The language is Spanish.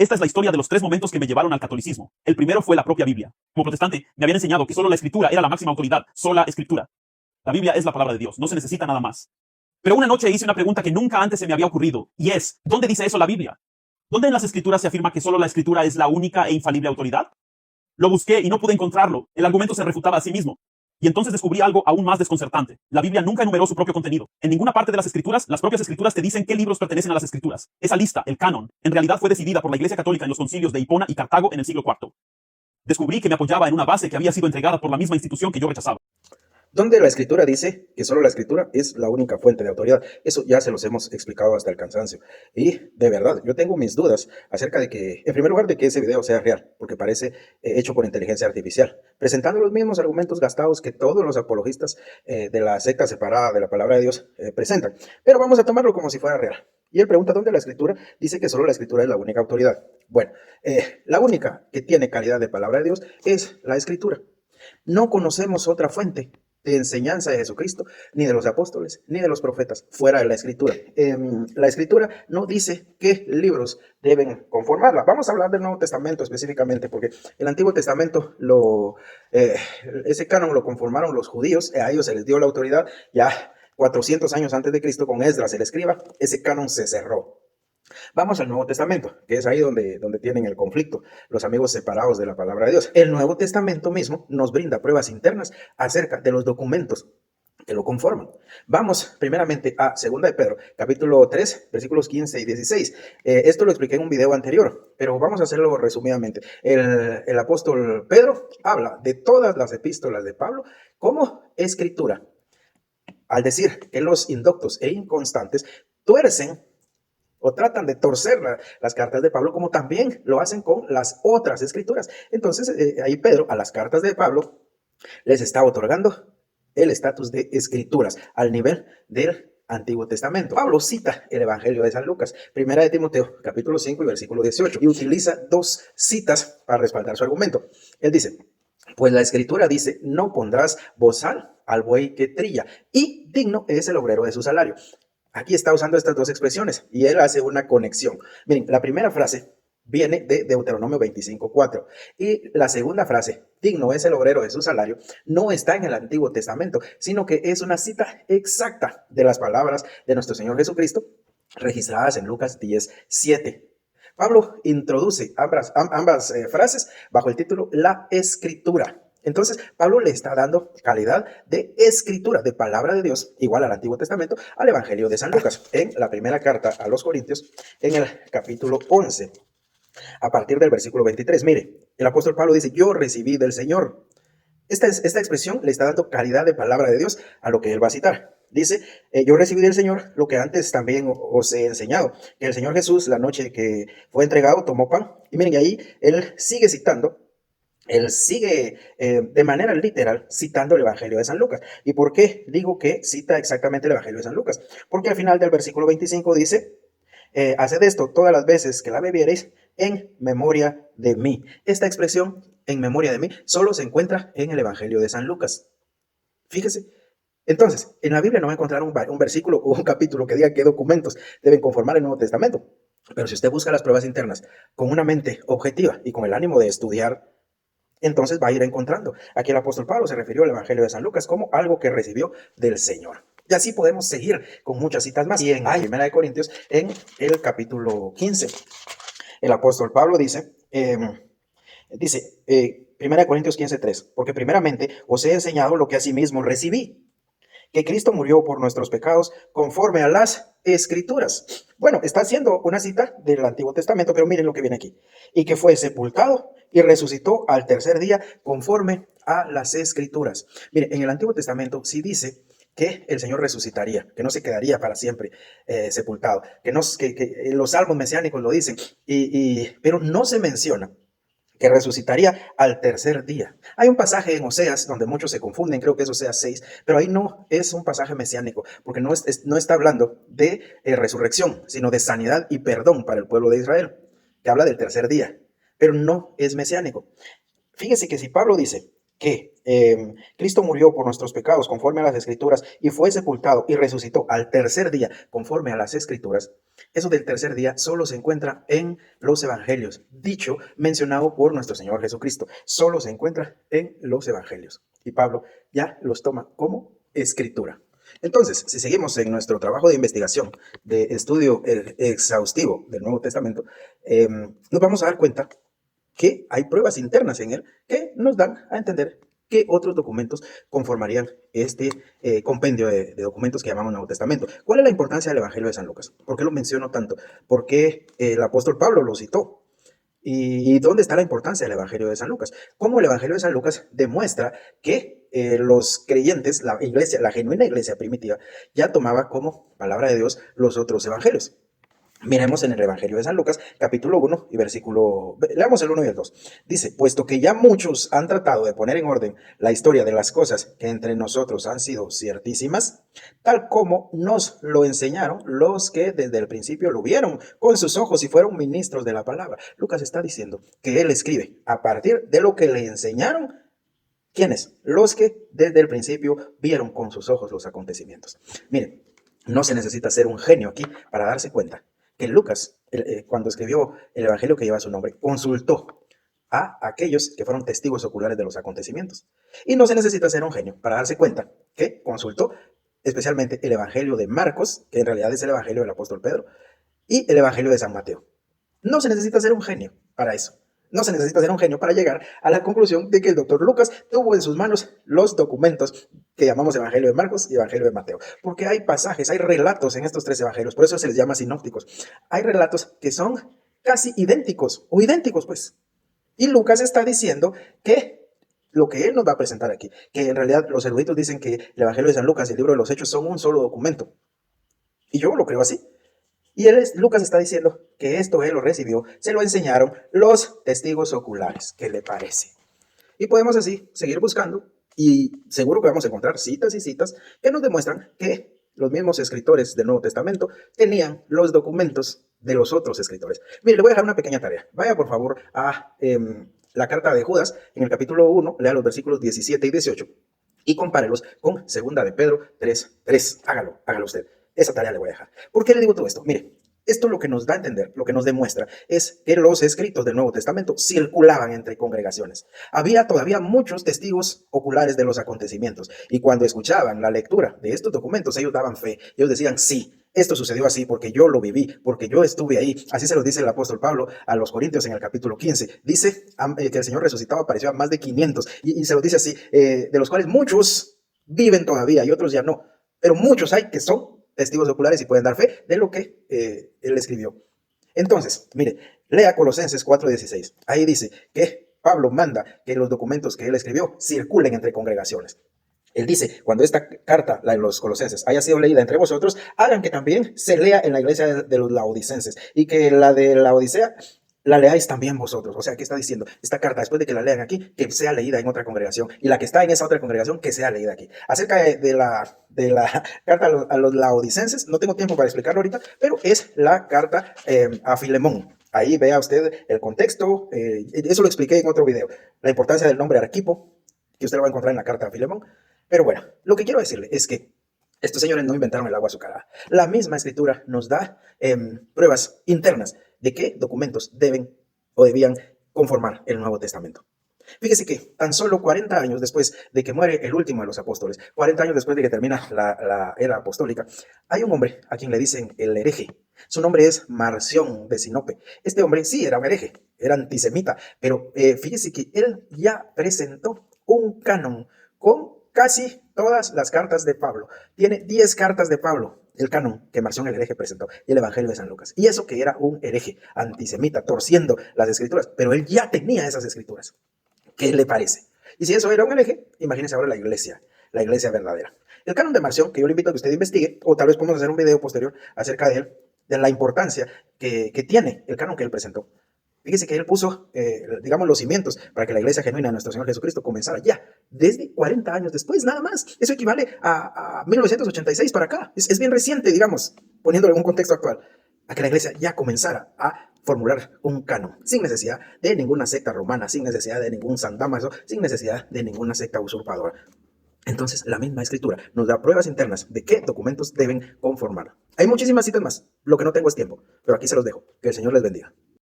Esta es la historia de los 3 momentos que me llevaron al catolicismo. El primero fue la propia Biblia. Como protestante, me habían enseñado que solo la Escritura era la máxima autoridad, sola Escritura. La Biblia es la palabra de Dios, no se necesita nada más. Pero una noche hice una pregunta que nunca antes se me había ocurrido, y es, ¿dónde dice eso la Biblia? ¿Dónde en las Escrituras se afirma que solo la Escritura es la única e infalible autoridad? Lo busqué y no pude encontrarlo. El argumento se refutaba a sí mismo. Y entonces descubrí algo aún más desconcertante. La Biblia nunca enumeró su propio contenido. En ninguna parte de las Escrituras, las propias Escrituras te dicen qué libros pertenecen a las Escrituras. Esa lista, el canon, en realidad fue decidida por la Iglesia Católica en los concilios de Hipona y Cartago en el siglo IV. Descubrí que me apoyaba en una base que había sido entregada por la misma institución que yo rechazaba. Donde la Escritura dice que solo la Escritura es la única fuente de autoridad. Eso ya se los hemos explicado hasta el cansancio. Y de verdad, yo tengo mis dudas acerca de que, en primer lugar, de que ese video sea real, porque parece hecho por inteligencia artificial, presentando los mismos argumentos gastados que todos los apologistas de la secta separada de la palabra de Dios presentan. Pero vamos a tomarlo como si fuera real. Y él pregunta dónde la Escritura dice que solo la Escritura es la única autoridad. Bueno, la única que tiene calidad de palabra de Dios es la Escritura. No conocemos otra fuente de enseñanza de Jesucristo, ni de los apóstoles, ni de los profetas, fuera de la Escritura. La Escritura no dice qué libros deben conformarla. Vamos a hablar del Nuevo Testamento específicamente, porque el Antiguo Testamento, ese canon lo conformaron los judíos, a ellos se les dio la autoridad, ya 400 años antes de Cristo, con Esdras el escriba, ese canon se cerró. Vamos al Nuevo Testamento, que es ahí donde tienen el conflicto, los amigos separados de la palabra de Dios. El Nuevo Testamento mismo nos brinda pruebas internas acerca de los documentos que lo conforman. Vamos primeramente a 2 de Pedro, capítulo 3, versículos 15 y 16. Esto lo expliqué en un video anterior, pero vamos a hacerlo resumidamente. El apóstol Pedro habla de todas las epístolas de Pablo como escritura, al decir que los indoctos e inconstantes tuercen o tratan de torcer las cartas de Pablo, como también lo hacen con las otras escrituras. Entonces, ahí Pedro, a las cartas de Pablo, les está otorgando el estatus de escrituras al nivel del Antiguo Testamento. Pablo cita el Evangelio de San Lucas, primera de Timoteo, capítulo 5 y versículo 18, y utiliza dos citas para respaldar su argumento. Él dice, pues la Escritura dice, no pondrás bozal al buey que trilla, y digno es el obrero de su salario. Aquí está usando estas dos expresiones y él hace una conexión. Miren, la primera frase viene de Deuteronomio 25:4 y la segunda frase, digno es el obrero de su salario, no está en el Antiguo Testamento, sino que es una cita exacta de las palabras de nuestro Señor Jesucristo registradas en Lucas 10:7. Pablo introduce ambas frases bajo el título La Escritura. Entonces, Pablo le está dando calidad de escritura, de palabra de Dios, igual al Antiguo Testamento, al Evangelio de San Lucas, en la primera carta a los Corintios, en el capítulo 11, a partir del versículo 23. Mire, el apóstol Pablo dice, yo recibí del Señor. Esta expresión le está dando calidad de palabra de Dios a lo que él va a citar. Dice, yo recibí del Señor lo que antes también os he enseñado, que el Señor Jesús, la noche que fue entregado, tomó pan. Y miren, ahí él sigue citando. Él sigue de manera literal citando el Evangelio de San Lucas. ¿Y por qué digo que cita exactamente el Evangelio de San Lucas? Porque al final del versículo 25 dice, haced esto todas las veces que la bebiereis en memoria de mí. Esta expresión, en memoria de mí, solo se encuentra en el Evangelio de San Lucas. Fíjese. Entonces, en la Biblia no va a encontrar un versículo o un capítulo que diga qué documentos deben conformar el Nuevo Testamento. Pero si usted busca las pruebas internas con una mente objetiva y con el ánimo de estudiar, entonces va a ir encontrando. Aquí el apóstol Pablo se refirió al Evangelio de San Lucas como algo que recibió del Señor. Y así podemos seguir con muchas citas más. Y en 1 de Corintios, en el capítulo 15, el apóstol Pablo dice, 1 de Corintios 15:3, porque primeramente os he enseñado lo que asimismo recibí, que Cristo murió por nuestros pecados conforme a las Escrituras. Bueno, está haciendo una cita del Antiguo Testamento, pero miren lo que viene aquí. Y que fue sepultado y resucitó al tercer día conforme a las Escrituras. Miren, en el Antiguo Testamento sí dice que el Señor resucitaría, que no se quedaría para siempre sepultado, que los salmos mesiánicos lo dicen, pero no se menciona que resucitaría al tercer día. Hay un pasaje en Oseas donde muchos se confunden, creo que es Oseas 6, pero ahí no es un pasaje mesiánico, porque no está hablando de resurrección, sino de sanidad y perdón para el pueblo de Israel, que habla del tercer día, pero no es mesiánico. Fíjese que si Pablo dice que Cristo murió por nuestros pecados conforme a las Escrituras y fue sepultado y resucitó al tercer día conforme a las Escrituras, eso del tercer día solo se encuentra en los Evangelios, dicho, mencionado por nuestro Señor Jesucristo, solo se encuentra en los Evangelios. Y Pablo ya los toma como Escritura. Entonces, si seguimos en nuestro trabajo de investigación, de estudio exhaustivo del Nuevo Testamento, nos vamos a dar cuenta que hay pruebas internas en él que nos dan a entender qué otros documentos conformarían este compendio de documentos que llamamos Nuevo Testamento. ¿Cuál es la importancia del Evangelio de San Lucas? ¿Por qué lo menciono tanto? Porque el apóstol Pablo lo citó. ¿Y dónde está la importancia del Evangelio de San Lucas? Cómo el Evangelio de San Lucas demuestra que los creyentes, la iglesia, la genuina iglesia primitiva, ya tomaba como palabra de Dios los otros evangelios. Miremos en el Evangelio de San Lucas, capítulo 1 y versículo, leamos el 1 y el 2. Dice, puesto que ya muchos han tratado de poner en orden la historia de las cosas que entre nosotros han sido ciertísimas, tal como nos lo enseñaron los que desde el principio lo vieron con sus ojos y fueron ministros de la palabra. Lucas está diciendo que él escribe a partir de lo que le enseñaron. ¿Quiénes? Los que desde el principio vieron con sus ojos los acontecimientos. Miren, no se necesita ser un genio aquí para darse cuenta que Lucas, cuando escribió el evangelio que lleva su nombre, consultó a aquellos que fueron testigos oculares de los acontecimientos. Y no se necesita ser un genio para darse cuenta que consultó especialmente el evangelio de Marcos, que en realidad es el evangelio del apóstol Pedro, y el evangelio de San Mateo. No se necesita ser un genio para eso. No se necesita ser un genio para llegar a la conclusión de que el doctor Lucas tuvo en sus manos los documentos que llamamos Evangelio de Marcos y Evangelio de Mateo. Porque hay pasajes, hay relatos en estos tres evangelios, por eso se les llama sinópticos. Hay relatos que son casi idénticos, o idénticos pues. Y Lucas está diciendo que lo que él nos va a presentar aquí, que en realidad los eruditos dicen que el Evangelio de San Lucas y el libro de los Hechos son un solo documento. Y yo lo creo así. Y Lucas está diciendo que esto él lo recibió, se lo enseñaron los testigos oculares. ¿Qué le parece? Y podemos así seguir buscando y seguro que vamos a encontrar citas y citas que nos demuestran que los mismos escritores del Nuevo Testamento tenían los documentos de los otros escritores. Mire, le voy a dejar una pequeña tarea. Vaya por favor a la carta de Judas, en el capítulo 1, lea los versículos 17 y 18 y compárelos con segunda de Pedro 3:3. Hágalo usted. Esa tarea le voy a dejar. ¿Por qué le digo todo esto? Mire, esto lo que nos da a entender, lo que nos demuestra, es que los escritos del Nuevo Testamento circulaban entre congregaciones. Había todavía muchos testigos oculares de los acontecimientos. Y cuando escuchaban la lectura de estos documentos, ellos daban fe. Ellos decían, sí, esto sucedió así porque yo lo viví, porque yo estuve ahí. Así se lo dice el apóstol Pablo a los Corintios en el capítulo 15. Dice que el Señor resucitado apareció a más de 500. Y se lo dice así, de los cuales muchos viven todavía y otros ya no. Pero muchos hay que son testigos oculares y pueden dar fe de lo que él escribió. Entonces, mire, lea Colosenses 4:16. Ahí dice que Pablo manda que los documentos que él escribió circulen entre congregaciones. Él dice, cuando esta carta, la de los Colosenses, haya sido leída entre vosotros, hagan que también se lea en la iglesia de los laodicenses y que la de la Odisea la leáis también vosotros. O sea, ¿qué está diciendo? Esta carta, después de que la lean aquí, que sea leída en otra congregación. Y la que está en esa otra congregación, que sea leída aquí. Acerca de la carta a los laodicenses, no tengo tiempo para explicarlo ahorita, pero es la carta a Filemón. Ahí vea usted el contexto. Eso lo expliqué en otro video. La importancia del nombre Arquipo, que usted lo va a encontrar en la carta a Filemón. Pero bueno, lo que quiero decirle es que estos señores no inventaron el agua azucarada. La misma escritura nos da pruebas internas de qué documentos deben o debían conformar el Nuevo Testamento. Fíjese que tan solo 40 años después de que muere el último de los apóstoles, 40 años después de que termina la era apostólica, hay un hombre a quien le dicen el hereje. Su nombre es Marción de Sinope. Este hombre sí era un hereje, era antisemita, pero fíjese que él ya presentó un canon con casi todas las cartas de Pablo. Tiene 10 cartas de Pablo, el canon que Marción el hereje presentó, y el Evangelio de San Lucas. Y eso que era un hereje antisemita, torciendo las escrituras, pero él ya tenía esas escrituras. ¿Qué le parece? Y si eso era un hereje, imagínese ahora la iglesia verdadera. El canon de Marción, que yo le invito a que usted investigue, o tal vez podemos hacer un video posterior acerca de él, de la importancia que tiene el canon que él presentó. Fíjese que él puso, digamos, los cimientos para que la iglesia genuina de nuestro Señor Jesucristo comenzara ya, desde 40 años después, nada más. Eso equivale a 1986 para acá. Es bien reciente, digamos, poniéndolo en un contexto actual, a que la iglesia ya comenzara a formular un canon, sin necesidad de ninguna secta romana, sin necesidad de ningún San Damaso, sin necesidad de ninguna secta usurpadora. Entonces, la misma escritura nos da pruebas internas de qué documentos deben conformar. Hay muchísimas citas más, lo que no tengo es tiempo, pero aquí se los dejo. Que el Señor les bendiga.